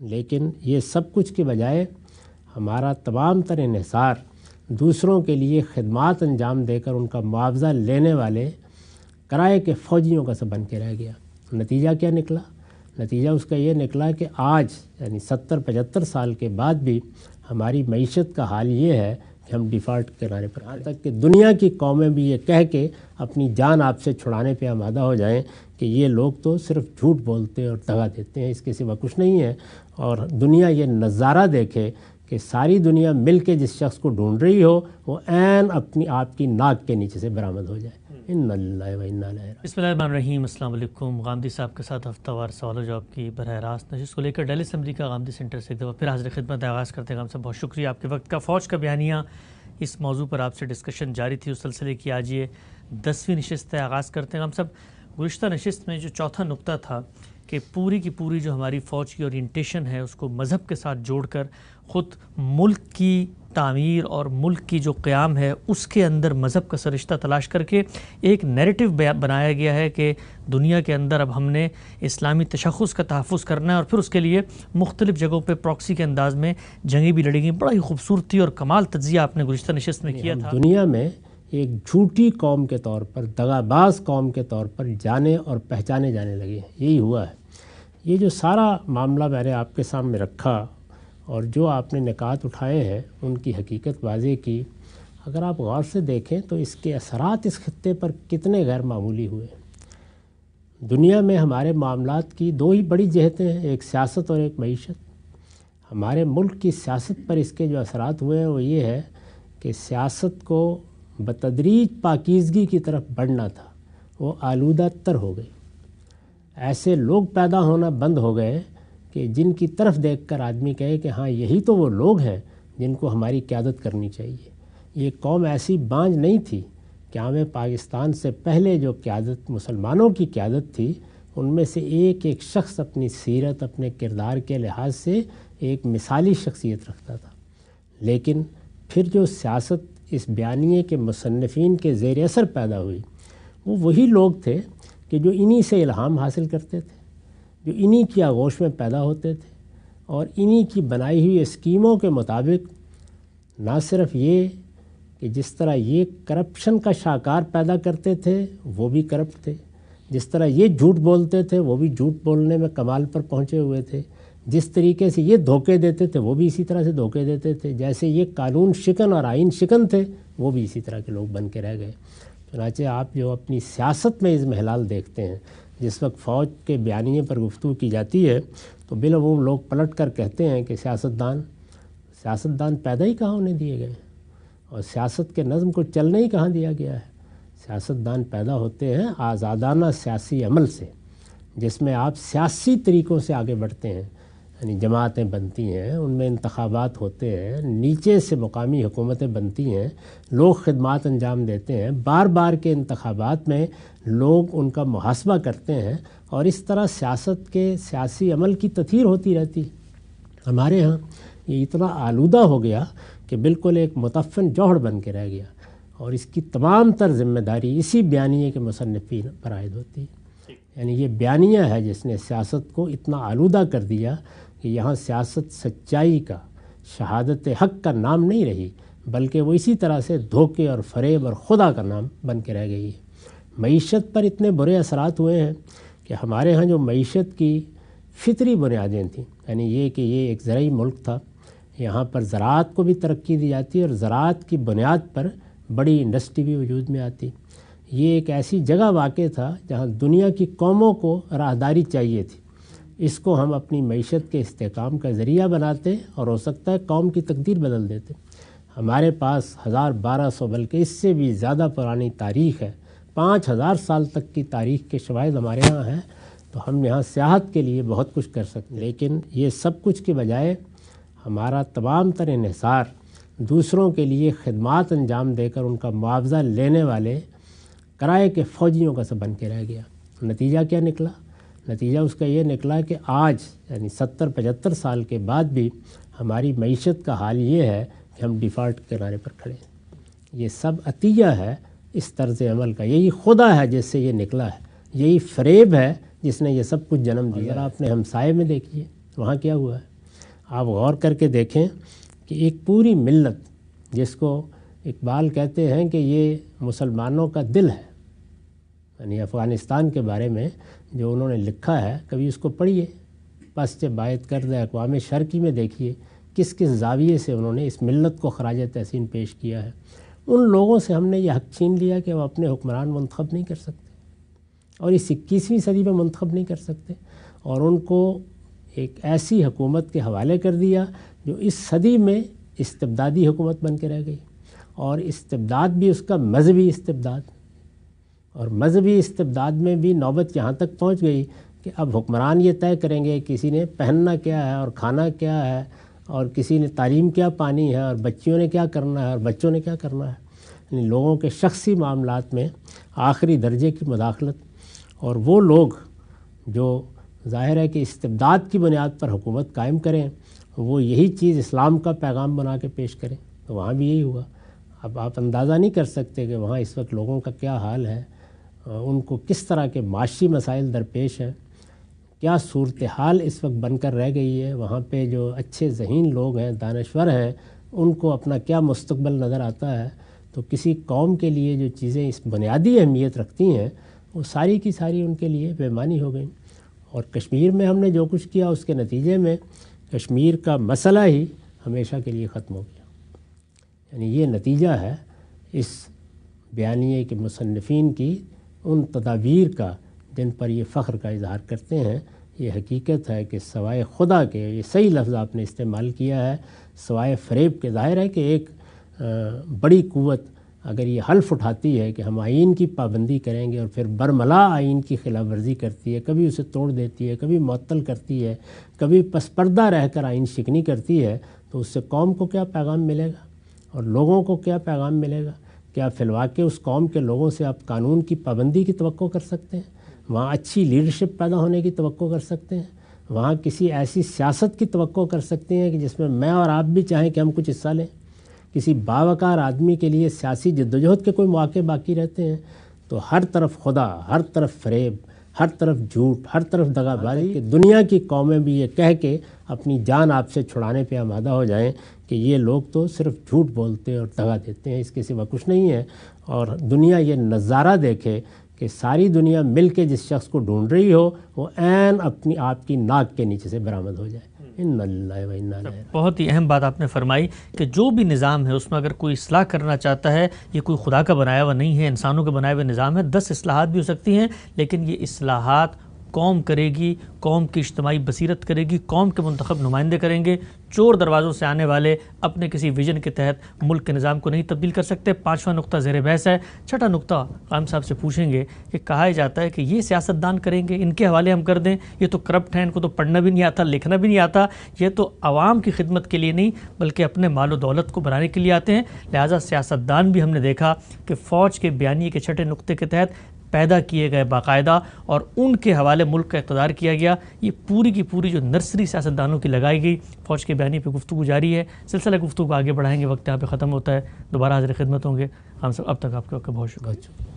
لیکن یہ سب کچھ کے بجائے ہمارا تمام تر انحصار دوسروں کے لیے خدمات انجام دے کر ان کا معاوضہ لینے والے کرائے کے فوجیوں کا سا بن کے رہ گیا۔ نتیجہ کیا نکلا؟ نتیجہ اس کا یہ نکلا کہ آج یعنی 70-75 سال کے بعد بھی ہماری معیشت کا حال یہ ہے کہ ہم ڈیفالٹ کے کنارے پر، یہاں تک کہ دنیا کی قومیں بھی یہ کہہ کے اپنی جان آپ سے چھڑانے پہ آمادہ ہو جائیں کہ یہ لوگ تو صرف جھوٹ بولتے اور دغا دیتے ہیں، اس کے سوا کچھ نہیں ہے۔ اور دنیا یہ نظارہ دیکھے کہ ساری دنیا مل کے جس شخص کو ڈھونڈ رہی ہو وہ عین اپنی آپ کی ناک کے نیچے سے برآمد ہو جائے۔ انا للہ و انا الیہ راجعون۔ بسم اللہ الرحمن الرحیم۔ السلام علیکم۔ غامدی صاحب کے ساتھ ہفتہ وار سوال و جواب کی براہ راست نشست کو لے کر ڈیلی اسمبلی کا غامدی سینٹر سے ایک دفعہ پھر حاضر خدمت آغاز کرتے ہیں۔ غام صاحب بہت شکریہ آپ کے وقت کا۔ فوج کا بیانیہ، اس موضوع پر آپ سے ڈسکشن جاری تھی، اس سلسلے کی آج یہ 10ویں نشست ہے، آغاز کرتے ہیں۔ غام صاحب گزشتہ نشست میں جو چوتھا نقطہ تھا کہ پوری کی پوری جو ہماری فوج کی اورینٹیشن ہے اس کو مذہب کے ساتھ جوڑ کر خود ملک کی تعمیر اور ملک کی جو قیام ہے اس کے اندر مذہب کا سرشتہ تلاش کر کے ایک نیریٹو بنایا گیا ہے کہ دنیا کے اندر اب ہم نے اسلامی تشخص کا تحفظ کرنا ہے، اور پھر اس کے لیے مختلف جگہوں پہ پراکسی کے انداز میں جنگیں بھی لڑیں گی۔ بڑا ہی خوبصورتی اور کمال تجزیہ آپ نے گزشتہ نشست میں کیا تھا۔ دنیا میں ایک جھوٹی قوم کے طور پر، دغاباز قوم کے طور پر جانے اور پہچانے جانے لگے ہیں، یہی ہوا ہے۔ یہ جو سارا معاملہ میں نے آپ کے سامنے رکھا اور جو آپ نے نکات اٹھائے ہیں ان کی حقیقت واضح کی، اگر آپ غور سے دیکھیں تو اس کے اثرات اس خطے پر کتنے غیر معمولی ہوئے۔ دنیا میں ہمارے معاملات کی دو ہی بڑی جہتیں ہیں، ایک سیاست اور ایک معیشت۔ ہمارے ملک کی سیاست پر اس کے جو اثرات ہوئے ہیں وہ یہ ہے کہ سیاست کو بتدریج پاکیزگی کی طرف بڑھنا تھا، وہ آلودہ تر ہو گئی۔ ایسے لوگ پیدا ہونا بند ہو گئے کہ جن کی طرف دیکھ کر آدمی کہے کہ ہاں یہی تو وہ لوگ ہیں جن کو ہماری قیادت کرنی چاہیے۔ یہ قوم ایسی بانجھ نہیں تھی کہ ہمیں پاکستان سے پہلے جو قیادت مسلمانوں کی قیادت تھی ان میں سے ایک ایک شخص اپنی سیرت، اپنے کردار کے لحاظ سے ایک مثالی شخصیت رکھتا تھا، لیکن پھر جو سیاست اس بیانیے کے مصنفین کے زیر اثر پیدا ہوئی وہ وہی لوگ تھے کہ جو انہی سے الہام حاصل کرتے تھے، جو انہی کی آغوش میں پیدا ہوتے تھے، اور انہی کی بنائی ہوئی اسکیموں کے مطابق نہ صرف یہ کہ جس طرح یہ کرپشن کا شاہکار پیدا کرتے تھے وہ بھی کرپٹ تھے، جس طرح یہ جھوٹ بولتے تھے وہ بھی جھوٹ بولنے میں کمال پر پہنچے ہوئے تھے، جس طریقے سے یہ دھوکے دیتے تھے وہ بھی اسی طرح سے دھوکے دیتے تھے، جیسے یہ قانون شکن اور آئین شکن تھے وہ بھی اسی طرح کے لوگ بن کے رہ گئے۔ چنانچہ آپ جو اپنی سیاست میں اضمحلال دیکھتے ہیں، جس وقت فوج کے بیانیے پر گفتگو کی جاتی ہے تو بالعموم لوگ پلٹ کر کہتے ہیں کہ سیاستدان پیدا ہی کہاں ہونے دیے گئے، اور سیاست کے نظم کو چلنے ہی کہاں دیا گیا ہے۔ سیاستدان پیدا ہوتے ہیں آزادانہ سیاسی عمل سے، جس میں آپ سیاسی طریقوں سے آگے بڑھتے ہیں، یعنی جماعتیں بنتی ہیں، ان میں انتخابات ہوتے ہیں، نیچے سے مقامی حکومتیں بنتی ہیں، لوگ خدمات انجام دیتے ہیں، بار بار کے انتخابات میں لوگ ان کا محاسبہ کرتے ہیں، اور اس طرح سیاست کے سیاسی عمل کی تطہیر ہوتی رہتی۔ ہمارے ہاں یہ اتنا آلودہ ہو گیا کہ بالکل ایک متفن جوہر بن کے رہ گیا، اور اس کی تمام تر ذمہ داری اسی بیانیے کے مصنفین پر عائد ہوتی ہے۔ یعنی یہ بیانیہ ہے جس نے سیاست کو اتنا آلودہ کر دیا کہ یہاں سیاست سچائی کا، شہادت حق کا نام نہیں رہی، بلکہ وہ اسی طرح سے دھوکے اور فریب اور خدا کا نام بن کے رہ گئی ہے۔ معیشت پر اتنے برے اثرات ہوئے ہیں کہ ہمارے ہاں جو معیشت کی فطری بنیادیں تھیں، یعنی یہ کہ یہ ایک زرعی ملک تھا، یہاں پر زراعت کو بھی ترقی دی جاتی اور زراعت کی بنیاد پر بڑی انڈسٹری بھی وجود میں آتی۔ یہ ایک ایسی جگہ واقع تھا جہاں دنیا کی قوموں کو راہداری چاہیے تھی، اس کو ہم اپنی معیشت کے استحکام کا ذریعہ بناتے اور ہو سکتا ہے قوم کی تقدیر بدل دیتے۔ ہمارے پاس 1200 بلکہ اس سے بھی زیادہ پرانی تاریخ ہے، 5000 سال تک کی تاریخ کے شواہد ہمارے ہاں ہیں، تو ہم یہاں سیاحت کے لیے بہت کچھ کر سکتے ہیں، لیکن یہ سب کچھ کے بجائے ہمارا تمام تر انحصار دوسروں کے لیے خدمات انجام دے کر ان کا معاوضہ لینے والے کرائے کے فوجیوں کا سا بن کے رہ گیا۔ نتیجہ کیا نکلا؟ نتیجہ اس کا یہ نکلا کہ آج یعنی 70-75 سال کے بعد بھی ہماری معیشت کا حال یہ ہے کہ ہم ڈیفالٹ کے کنارے پر کھڑے ہیں۔ یہ سب عطیہ ہے اس طرز عمل کا، یہی خدا ہے جس سے یہ نکلا ہے، یہی فریب ہے جس نے یہ سب کچھ جنم دیا۔ آپ نے ہمسائے میں دیکھیے وہاں کیا ہوا ہے، آپ غور کر کے دیکھیں کہ ایک پوری ملت جس کو اقبال کہتے ہیں کہ یہ مسلمانوں کا دل ہے، یعنی افغانستان کے بارے میں جو انہوں نے لکھا ہے کبھی اس کو پڑھیے، پس باعث کردہ اقوام شرقی میں دیکھیے کس کس زاویے سے انہوں نے اس ملت کو خراج تحسین پیش کیا ہے۔ ان لوگوں سے ہم نے یہ حق چھین لیا کہ وہ اپنے حکمران منتخب نہیں کر سکتے، اور اس 21ویں صدی میں منتخب نہیں کر سکتے، اور ان کو ایک ایسی حکومت کے حوالے کر دیا جو اس صدی میں استبدادی حکومت بن کے رہ گئی، اور استبداد بھی اس کا مذہبی استبداد، اور مذہبی استبداد میں بھی نوبت یہاں تک پہنچ گئی کہ اب حکمران یہ طے کریں گے کسی نے پہننا کیا ہے اور کھانا کیا ہے، اور کسی نے تعلیم کیا پانی ہے، اور بچیوں نے کیا کرنا ہے اور بچوں نے کیا کرنا ہے، یعنی لوگوں کے شخصی معاملات میں آخری درجے کی مداخلت۔ اور وہ لوگ جو ظاہر ہے کہ استبداد کی بنیاد پر حکومت قائم کریں، وہ یہی چیز اسلام کا پیغام بنا کے پیش کریں، تو وہاں بھی یہی ہوا۔ اب آپ اندازہ نہیں کر سکتے کہ وہاں اس وقت لوگوں کا کیا حال ہے، ان کو کس طرح کے معاشی مسائل درپیش ہیں، کیا صورتحال اس وقت بن کر رہ گئی ہے۔ وہاں پہ جو اچھے ذہین لوگ ہیں، دانشور ہیں، ان کو اپنا کیا مستقبل نظر آتا ہے۔ تو کسی قوم کے لیے جو چیزیں اس بنیادی اہمیت رکھتی ہیں وہ ساری کی ساری ان کے لیے بے معنی ہو گئیں، اور کشمیر میں ہم نے جو کچھ کیا اس کے نتیجے میں کشمیر کا مسئلہ ہی ہمیشہ کے لیے ختم ہو گیا۔ یعنی یہ نتیجہ ہے اس بیانیے کے مصنفین کی ان تدابیر کا جن پر یہ فخر کا اظہار کرتے ہیں۔ یہ حقیقت ہے کہ سوائے خدا کے، یہ صحیح لفظ آپ نے استعمال کیا ہے، سوائے فریب کے، ظاہر ہے کہ ایک بڑی قوت اگر یہ حلف اٹھاتی ہے کہ ہم آئین کی پابندی کریں گے اور پھر برملا آئین کی خلاف ورزی کرتی ہے، کبھی اسے توڑ دیتی ہے، کبھی معطل کرتی ہے، کبھی پس پردہ رہ کر آئین شکنی کرتی ہے، تو اس سے قوم کو کیا پیغام ملے گا اور لوگوں کو کیا پیغام ملے گا؟ کیا فی الواقع اس قوم کے لوگوں سے آپ قانون کی پابندی کی توقع کر سکتے ہیں؟ وہاں اچھی لیڈرشپ پیدا ہونے کی توقع کر سکتے ہیں؟ وہاں کسی ایسی سیاست کی توقع کر سکتے ہیں کہ جس میں میں اور آپ بھی چاہیں کہ ہم کچھ حصہ لیں؟ کسی باوقار آدمی کے لیے سیاسی جدوجہد کے کوئی مواقع باقی رہتے ہیں؟ تو ہر طرف خدا، ہر طرف فریب، ہر طرف جھوٹ، ہر طرف دغا بازی، کہ دنیا کی قومیں بھی یہ کہہ کے اپنی جان آپ سے چھڑانے پہ آمادہ ہو جائیں کہ یہ لوگ تو صرف جھوٹ بولتے اور دغا دیتے ہیں، اس کے سوا کچھ نہیں ہے۔ اور دنیا یہ نظارہ دیکھے کہ ساری دنیا مل کے جس شخص کو ڈھونڈ رہی ہو وہ عین اپنی آپ کی ناک کے نیچے سے برآمد ہو جائے۔ ان اللہ و انا الیہ۔ بہت ہی اہم بات آپ نے فرمائی کہ جو بھی نظام ہے اس میں اگر کوئی اصلاح کرنا چاہتا ہے، یہ کوئی خدا کا بنایا ہوا نہیں ہے، انسانوں کے بنائے ہوئے نظام ہے۔ 10 اصلاحات بھی ہو سکتی ہیں، لیکن یہ اصلاحات قوم کرے گی، قوم کی اجتماعی بصیرت کرے گی، قوم کے منتخب نمائندے کریں گے۔ چور دروازوں سے آنے والے اپنے کسی ویژن کے تحت ملک کے نظام کو نہیں تبدیل کر سکتے۔ 5واں نقطہ زیر بحث ہے۔ 6ٹھا نقطہ قائم صاحب سے پوچھیں گے کہ کہا جاتا ہے کہ یہ سیاستدان کریں گے، ان کے حوالے ہم کر دیں، یہ تو کرپٹ ہیں، ان کو تو پڑھنا بھی نہیں آتا، لکھنا بھی نہیں آتا، یہ تو عوام کی خدمت کے لیے نہیں بلکہ اپنے مال و دولت کو بنانے کے لیے آتے ہیں۔ لہٰذا سیاستدان بھی ہم نے دیکھا کہ فوج کے بیانیے کے 6ٹھے نقطے کے تحت پیدا کیے گئے باقاعدہ اور ان کے حوالے ملک کا اقتدار کیا گیا۔ یہ پوری کی پوری جو نرسری سیاستدانوں کی لگائی گئی فوج کے بیانیے پہ گفتگو جاری ہے۔ سلسلہ گفتگو کو آگے بڑھائیں گے، وقت یہاں پہ ختم ہوتا ہے، دوبارہ حاضر خدمت ہوں گے۔ ہم سب اب تک آپ کا بہت شکریہ۔